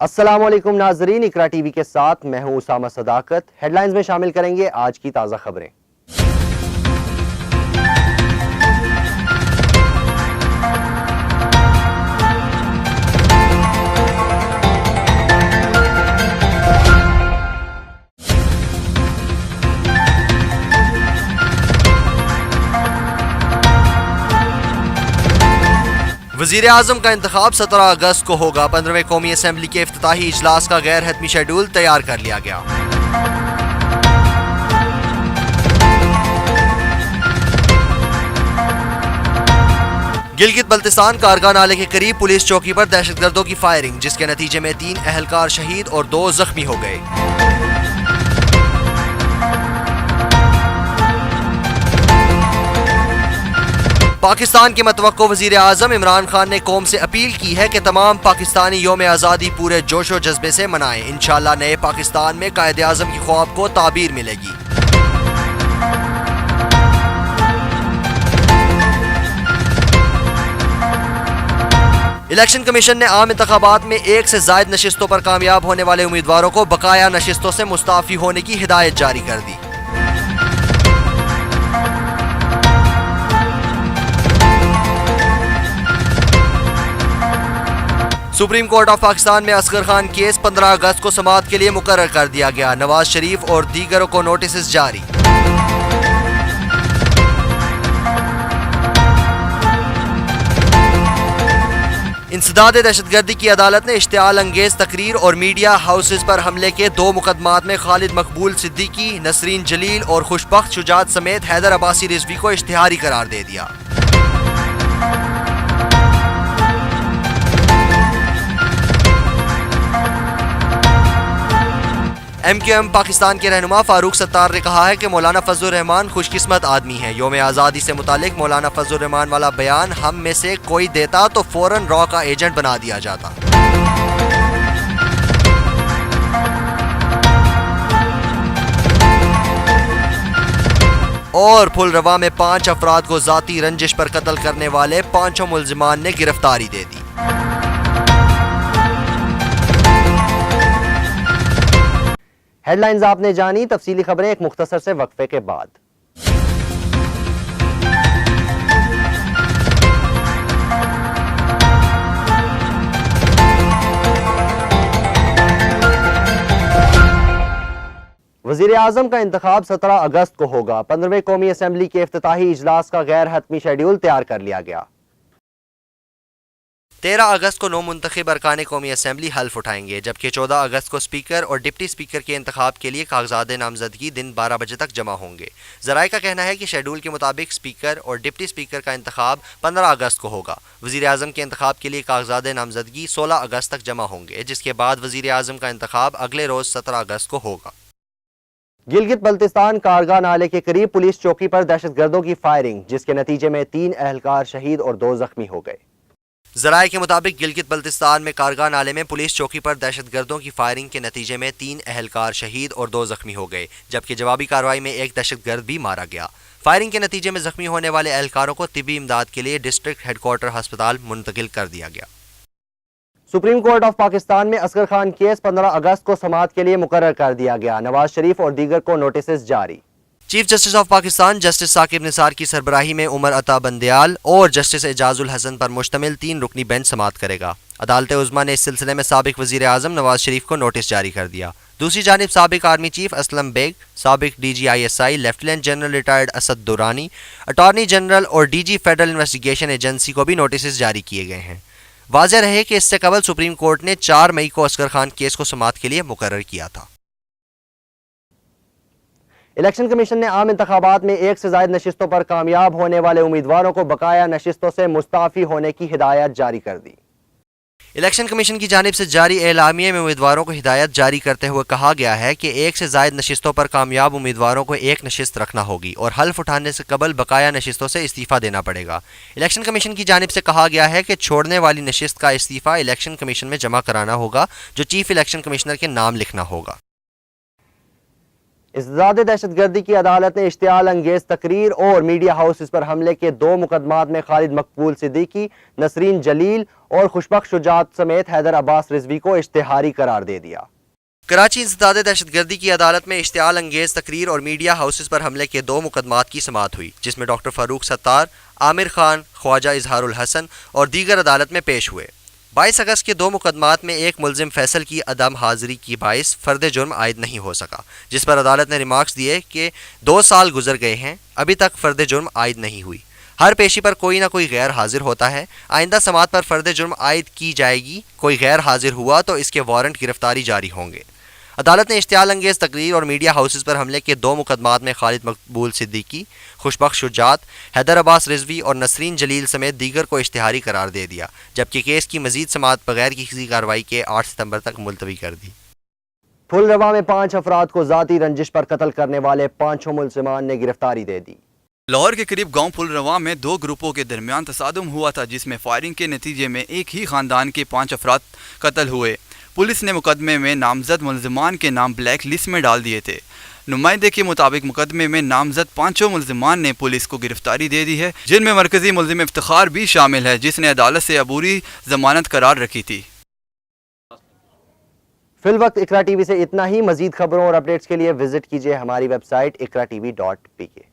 अस्सलाम वालेकुम नाजरीन, इकरा टीवी के साथ मैं हूं उसामा सदाकत। हेडलाइंस में शामिल करेंगे आज की ताज़ा खबरें। वज़ीर आज़म का इंतखाब 17 अगस्त को होगा। 15वें कौमी असम्बली के इफ्तिताही इजलास का गैर हतमी शेड्यूल तैयार कर लिया गया। गिलगित बल्तिस्तान कारगा नाले के करीब पुलिस चौकी पर दहशतगर्दों की फायरिंग, जिसके नतीजे में 3 अहलकार शहीद और 2 जख्मी हो गए। पाकिस्तान के मतवक्को वज़ीर आज़म इमरान खान ने कौम से अपील की है कि तमाम पाकिस्तानी यौम आज़ादी पूरे जोशो जज्बे से मनाएं। इंशाअल्लाह नए पाकिस्तान में कायदे आज़म की ख्वाब को ताबीर मिलेगी। इलेक्शन कमीशन ने आम इंतखाबात में 1 से ज़ायद नशिस्तों पर कामयाब होने वाले उम्मीदवारों को बकाया नशिस्तों से मुस्ताफ़ी होने की हिदायत जारी कर दी। सुप्रीम कोर्ट ऑफ पाकिस्तान में असगर खान केस 15 अगस्त को समाअत के लिए मुकर्रर कर दिया गया। नवाज शरीफ और दीगरों को नोटिस जारी। इंसदाद दहशतगर्दी की अदालत ने इश्तियाल अंगेज तकरीर और मीडिया हाउसेज पर हमले के 2 मुकदमात में खालिद मकबूल सिद्दीकी, नसरीन जलील और खुशबख्त शुजात समेत हैदर अब्बासी रिजवी को इश्तिहारी करार दे दिया। MQM पाकिस्तान के रहनुमा फारूक सत्तार ने कहा है कि मौलाना फजलुर रहमान खुशकिस्मत आदमी है। यौम आज़ादी से मुतालिक मौलाना फजलुर रहमान वाला बयान हम में से कोई देता तो फौरन रॉ का एजेंट बना दिया जाता। और फुलरवा में 5 अफराद को जाती रंजिश पर कत्ल करने वाले 5 मुल्जिमान ने गिरफ्तारी दे दी। हेडलाइंस आपने जानी, तफसीली खबरें एक मुख्तसर से वक्फे के बाद। वज़ीर आज़म का इंतखाब 17 अगस्त को होगा। 15वें कौमी असम्बली के इफ्तिताही इजलास का गैर हतमी शेड्यूल तैयार कर लिया गया। 13 अगस्त को 9 मुंतखब अरकान कौमी असम्बली हल्फ उठाएंगे, जबकि 14 अगस्त को स्पीकर और डिप्टी स्पीकर के इंतखाब के लिए कागजात नामजदगी दिन 12 बजे तक जमा होंगे। ज़राए का कहना है कि शेड्यूल के मुताबिक स्पीकर और डिप्टी स्पीकर का इंतखाब 15 अगस्त को होगा। वज़ीर आज़म के इंतखाब के लिए कागजात नामजदगी 16 अगस्त तक जमा होंगे, जिसके बाद वज़ीर आज़म का इंतखाब अगले रोज़ 17 अगस्त को होगा। गिलगित बल्तिस्तान कारगा नाले के करीब पुलिस चौकी पर दहशतगर्दों की फायरिंग, जिसके नतीजे में 3 अहलकार शहीद और 2 जख्मी हो गए। ज़राए के मुताबिक गिलगित बल्तिस्तान में कारगा नाले में पुलिस चौकी पर दहशतगर्दों की फायरिंग के नतीजे में 3 अहलकार शहीद और 2 जख्मी हो गए, जबकि जवाबी कार्रवाई में 1 दहशतगर्द भी मारा गया। फायरिंग के नतीजे में जख्मी होने वाले अहलकारों को तिब्बी इमदाद के लिए डिस्ट्रिक्ट हेडक्वार्टर अस्पताल मुंतकिल कर दिया गया। सुप्रीम कोर्ट ऑफ पाकिस्तान में असगर खान केस 15 अगस्त को समाअत के लिए मुकर्रर कर दिया गया। नवाज शरीफ और दीगर को नोटिस जारी। Chief justice of Pakistan justice Saqib Nisar की सरबराही में उमर अता बंदयाल और जस्टिस एजाजुल हसन पर मुश्तमिल 3 रुकनी बेंच समाअत करेगा। अदालत उज़्मा ने इस सिलसिले में साबिक वज़ीर आज़म नवाज शरीफ को नोटिस जारी कर दिया। दूसरी जानिब साबिक आर्मी चीफ असलम बेग, साबिक DGISI lieutenant general retired Asad Durrani, attorney general और DG फेडरल इन्वेस्टिगेशन एजेंसी को भी नोटिस जारी किए गए हैं। वाज़ेह रहे कि इससे कबल सुप्रीम कोर्ट ने 4 मई को असगर खान केस को समाअत के लिए मुकर्रर किया था। इलेक्शन कमीशन ने आम इंतखाबात में 1 से ज़ायद नशिस्तों पर कामयाब होने वाले उम्मीदवारों को बकाया नशिस्तों से मुस्ताफ़ी होने की हिदायत जारी कर दी। इलेक्शन कमीशन की जानिब से जारी एलामिये में उम्मीदवारों को हिदायत जारी करते हुए कहा गया है कि 1 से ज़ायद नशिस्तों पर कामयाब उम्मीदवारों को 1 नशिस्त रखना होगी और हल्फ उठाने से कबल बकाया नशिस्तों से इस्तीफ़ा देना पड़ेगा। इलेक्शन कमीशन की जानिब से कहा गया है कि छोड़ने वाली नशिस्त का इस्तीफ़ा इलेक्शन कमीशन में जमा कराना होगा, जो चीफ इलेक्शन कमिश्नर के नाम लिखना होगा। इस्तेजाद दहशतगर्दी की अदालत ने इश्तियाल अंगेज तकरीर और मीडिया हाउसेस पर हमले के 2 मुकदमात में खालिद मकबूल सिद्दीकी, नसरीन जलील और खुशबख्श शुजात समेत हैदर अब्बास रिजवी को इश्तिहारी करार दे दिया। कराची इंसदाद दहशतगर्दी की अदालत में इश्तियाल अंगेज तकरीर और मीडिया हाउसेस पर हमले के 2 मुकदमात की समाअत हुई, जिसमें डॉक्टर फारूक सत्तार, आमिर खान, ख्वाजा इजहारुल हसन और दीगर अदालत में पेश हुए। 22 अगस्त के 2 मुकदमात में एक मुलजिम फैसल की अदम हाजिरी की बाइस फर्द जुर्म आयद नहीं हो सका, जिस पर अदालत ने रिमार्क्स दिए कि 2 साल गुजर गए हैं, अभी तक फर्द जुर्म आयद नहीं हुई। हर पेशी पर कोई ना कोई गैर हाजिर होता है। आइंदा समाअत पर फर्द जुर्म आयद की जाएगी। कोई गैर हाजिर हुआ तो इसके वारंट गिरफ्तारी जारी होंगे। अदालत ने इश्तियाल अंगेज तकरीर और मीडिया हाउसेस पर हमले के 2 मुकदमात में खालिद मकबूल सिद्दीकी, खुशबख्श शुजात, हैदर अब्बास रिजवी और नसरीन जलील समेत दीगर को इश्तिहारी करार दे दिया, जबकि केस की मजीद समाअत बगैर किसी कार्रवाई के 8 सितंबर तक मुलतवी कर दी। फुलरवा में 5 अफराद को जाती रंजिश पर कत्ल करने वाले 5 मुलजिमान ने गिरफ्तारी दे दी। लाहौर के करीब गांव फुलरवा में 2 ग्रुपों के दरमियान तसादुम हुआ था, जिसमें फायरिंग के नतीजे में एक ही खानदान के 5 अफराद कत्ल हुए। पुलिस ने मुकदमे में नामजद मुलजिमान के नाम ब्लैक लिस्ट में डाल दिए थे। नुमाइंदे के मुताबिक मुकदमे में नामजद 5 मुलजिमान ने पुलिस को गिरफ्तारी दे दी है, जिनमें मरकजी मुलजिम इफ्तिखार भी शामिल है, जिसने अदालत से अबूरी जमानत करार रखी थी। फिल वक्त इकरा टीवी से इतना ही। मजीद खबरों और अपडेट्स के लिए विजिट कीजिए हमारी वेबसाइट ikratv.pk।